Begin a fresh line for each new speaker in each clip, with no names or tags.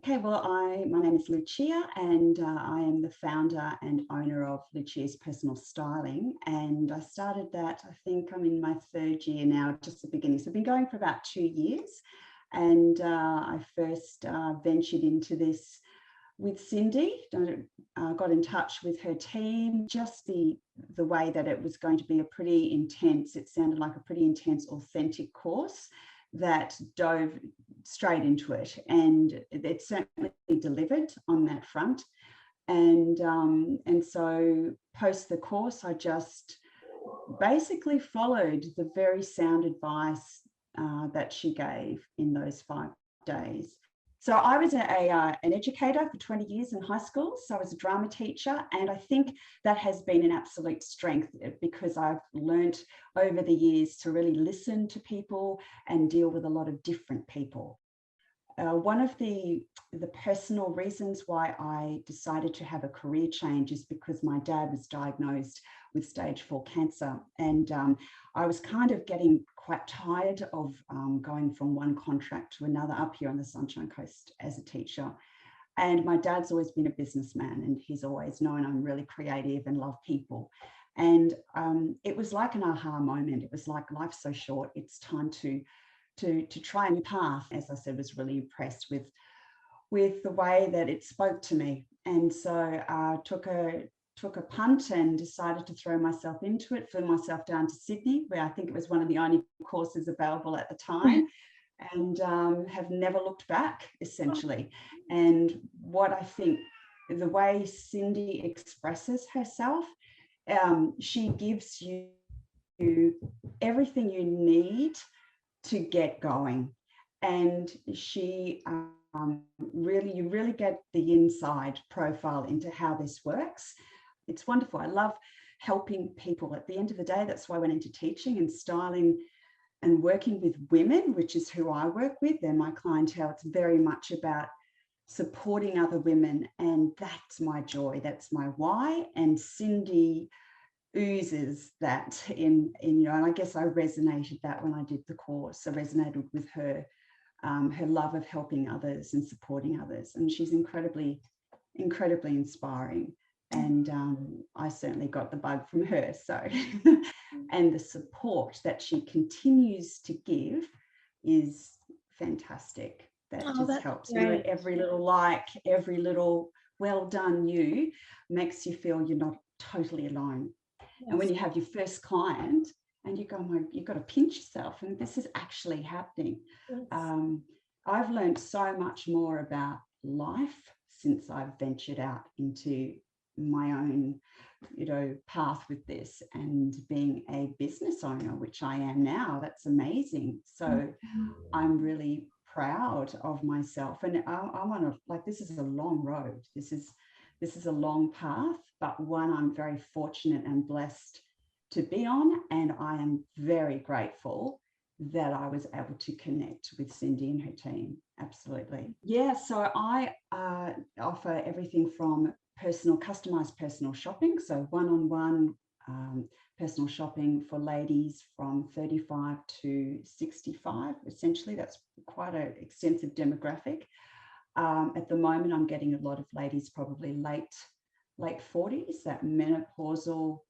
Okay, well, my name is Lucia, and I am the founder and owner of Lucia's Personal Styling. And I started that, I think I'm in my third year now, just the beginning. So I've been going for about 2 years. And I first ventured into this with Cindy, got in touch with her team, just the way that it was going to be a pretty intense, it sounded like a pretty intense, authentic course that dove straight into it, and it certainly delivered on that front. And so post the course, I just basically followed the very sound advice that she gave in those 5 days. So I was an educator for 20 years in high school. So I was a drama teacher, and I think that has been an absolute strength because I've learnt over the years to really listen to people and deal with a lot of different people. One of the personal reasons why I decided to have a career change is because my dad was diagnosed with stage 4 cancer, and I was kind of getting quite tired of going from one contract to another up here on the Sunshine Coast as a teacher. And my dad's always been a businessman, and he's always known I'm really creative and love people. And it was like an aha moment. It was like, life's so short, it's time to try a new path. As I said, was really impressed with the way that it spoke to me. And so I took a punt and decided to throw myself into it, flew myself down to Sydney, where I think it was one of the only courses available at the time, and have never looked back, essentially. And what I think, the way Cindy expresses herself, she gives you everything you need to get going. And she you really get the inside profile into how this works. It's wonderful. I love helping people. At the end of the day, that's why I went into teaching and styling and working with women, which is who I work with. They're my clientele. It's very much about supporting other women, and that's my joy. That's my why. And Cindy oozes that in and I guess I resonated that when I did the course. I resonated with her love of helping others and supporting others, and she's incredibly inspiring. And I certainly got the bug from her. So and the support that she continues to give is fantastic. That just helps. Every little like, every little well done you makes you feel you're not totally alone. Yes. And when you have your first client and you go, you've got to pinch yourself, and this is actually happening. Yes. I've learned so much more about life since I've ventured out into my own, path with this, and being a business owner, which I am now. That's amazing. So I'm really proud of myself, and I want to, like, this is a long road. This is a long path, but one I'm very fortunate and blessed to be on. And I am very grateful that I was able to connect with Cindy and her team. Absolutely. Yeah, so I offer everything from customized personal shopping. So one-on-one personal shopping for ladies from 35 to 65. Essentially, that's quite an extensive demographic. At the moment, I'm getting a lot of ladies probably late 40s, that menopausal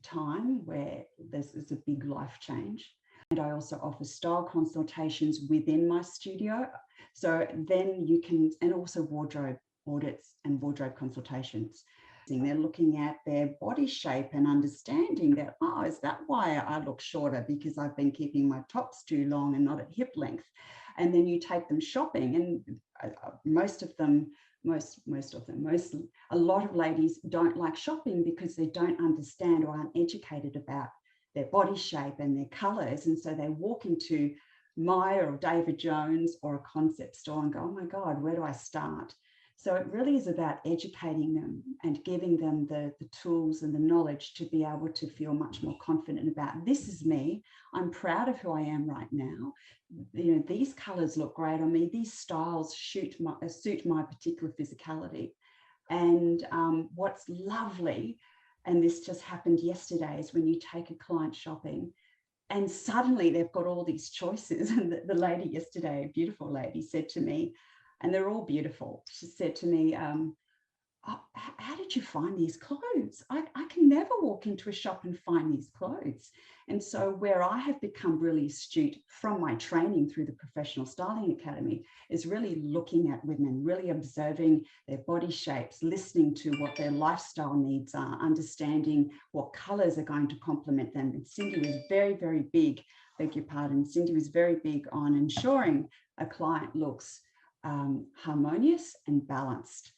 time where there's a big life change. And I also offer style consultations within my studio. So then you can, and also wardrobe audits and wardrobe consultations. They're looking at their body shape and understanding that, is that why I look shorter? Because I've been keeping my tops too long and not at hip length. And then you take them shopping, and a lot of ladies don't like shopping because they don't understand or aren't educated about their body shape and their colors. And so they walk into Myer or David Jones or a concept store and go, oh my God, where do I start? So it really is about educating them and giving them the tools and the knowledge to be able to feel much more confident about, this is me. I'm proud of who I am right now. These colors look great on me. These styles suit my particular physicality. And what's lovely, and this just happened yesterday, is when you take a client shopping and suddenly they've got all these choices. And the lady yesterday, a beautiful lady, said to me, and they're all beautiful. She said to me, "Oh, how did you find these clothes? I can never walk into a shop and find these clothes." And so where I have become really astute from my training through the Professional Styling Academy is really looking at women, really observing their body shapes, listening to what their lifestyle needs are, understanding what colors are going to complement them. And Cindy was very, very big, beg your pardon, Cindy was very big on ensuring a client looks harmonious and balanced.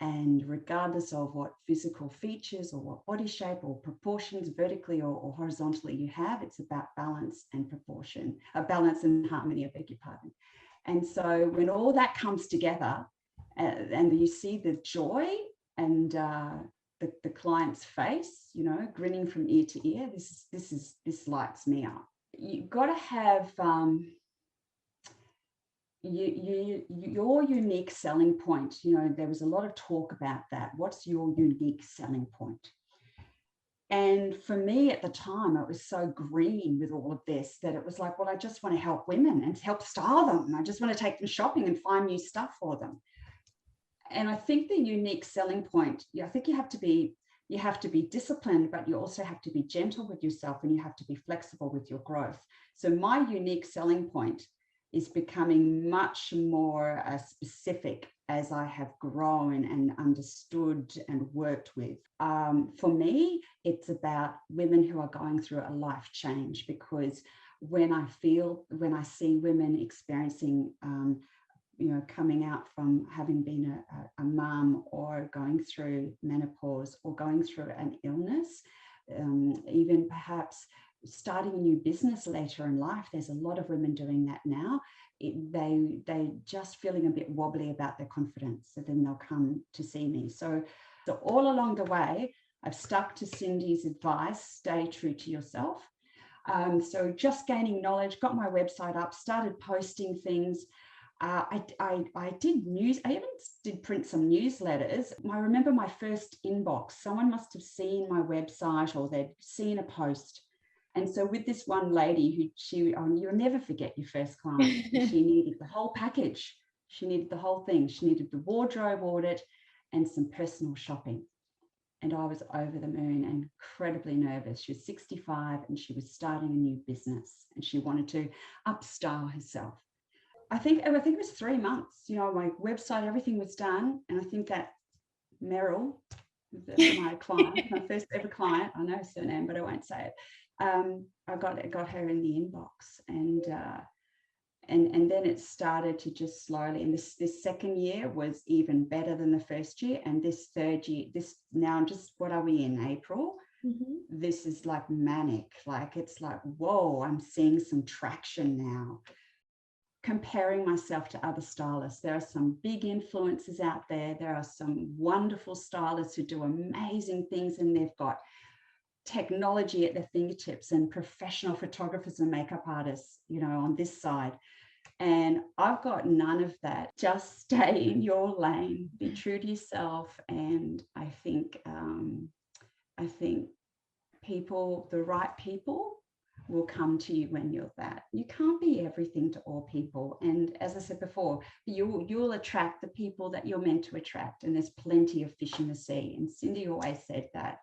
And regardless of what physical features or what body shape or proportions vertically or horizontally you have, it's about balance and proportion, balance and harmony, I beg your pardon. And so when all that comes together and you see the joy and the client's face, you know, grinning from ear to ear, this lights me up. You've got to have your unique selling point. You know, there was a lot of talk about that. What's your unique selling point? And for me at the time, it was so green with all of this that it was like, well, I just want to help women and help style them. I just want to take them shopping and find new stuff for them. And I think the unique selling point, I think you have to be disciplined, but you also have to be gentle with yourself and you have to be flexible with your growth. So my unique selling point is becoming much more specific as I have grown and understood and worked with. For me, it's about women who are going through a life change, because when I see women experiencing, coming out from having been a mum or going through menopause or going through an illness, even perhaps starting a new business later in life. There's a lot of women doing that now. They just feeling a bit wobbly about their confidence. So then they'll come to see me. So all along the way, I've stuck to Cindy's advice, stay true to yourself. So just gaining knowledge, got my website up, started posting things. I even did print some newsletters. I remember my first inbox, someone must have seen my website or they'd seen a post. And so with this one lady you'll never forget your first client. She needed the whole package. She needed the whole thing. She needed the wardrobe audit and some personal shopping. And I was over the moon and incredibly nervous. She was 65 and she was starting a new business and she wanted to upstyle herself. I think it was 3 months, my website, everything was done. And I think that Meryl, my client, my first ever client, I know her surname, but I won't say it. I got her in the inbox, and then it started to just slowly. And this second year was even better than the first year, and this third year, what are we in, April? Mm-hmm. This is like manic. Like it's like, whoa, I'm seeing some traction now. Comparing myself to other stylists. There are some big influencers out there. There are some wonderful stylists who do amazing things, and they've got technology at their fingertips and professional photographers and makeup artists, on this side. And I've got none of that. Just stay in your lane, be true to yourself. And I think the right people will come to you when you're that. You can't be everything to all people. And as I said before, you'll attract the people that you're meant to attract. And there's plenty of fish in the sea. And Cindy always said that.